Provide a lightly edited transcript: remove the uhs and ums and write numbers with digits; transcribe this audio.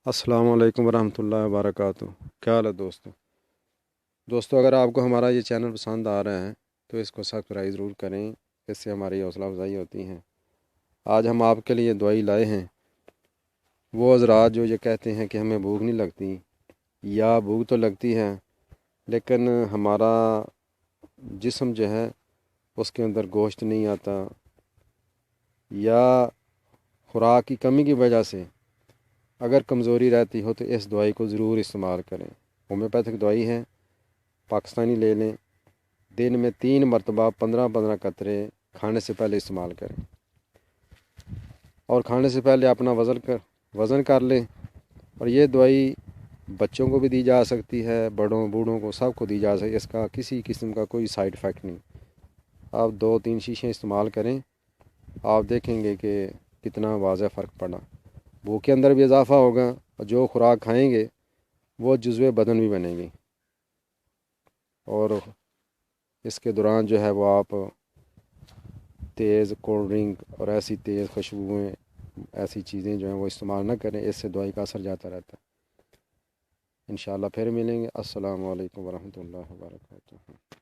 अस्सलाम वालेकुम वरहमतुल्लाहि वबरकातुह। क्या हाल है दोस्तों अगर आपको हमारा ये चैनल पसंद आ रहा है तो इसको सब्सक्राइब ज़रूर करें। इससे हमारी हौसला अफजाई होती है। आज हम आपके लिए दवाई लाए हैं। वो हज़रात जो ये कहते हैं कि हमें भूख नहीं लगती या भूख तो लगती है लेकिन हमारा जिस्म जो है उसके अंदर गोश्त नहीं आता, या खुराक की कमी की वजह से अगर कमज़ोरी रहती हो तो इस दवाई को ज़रूर इस्तेमाल करें। होम्योपैथिक दवाई है, पाकिस्तानी ले लें। दिन में 3 मरतबा 15-15 कतरे खाने से पहले इस्तेमाल करें और खाने से पहले अपना वज़न कर लें। और ये दवाई बच्चों को भी दी जा सकती है, बड़ों बूढ़ों को सबको दी जा सकती है। इसका किसी किस्म का कोई साइड इफ़ेक्ट नहीं। आप 2-3 शीशें इस्तेमाल करें, आप देखेंगे कि कितना वाज़ह फ़र्क पड़ा। भूख के अंदर भी इजाफ़ा होगा और जो खुराक खाएंगे वो जुज़्वे बदन भी बनेगी। और इसके दौरान जो है वो आप तेज़ कोल्ड ड्रिंक और ऐसी तेज़ खुशबुएँ, ऐसी चीज़ें जो हैं वो इस्तेमाल ना करें। इससे दवाई का असर जाता रहता है। इंशाअल्लाह फिर मिलेंगे। अस्सलाम वालेकुम वरहमतुल्लाहि वबरकातुहू।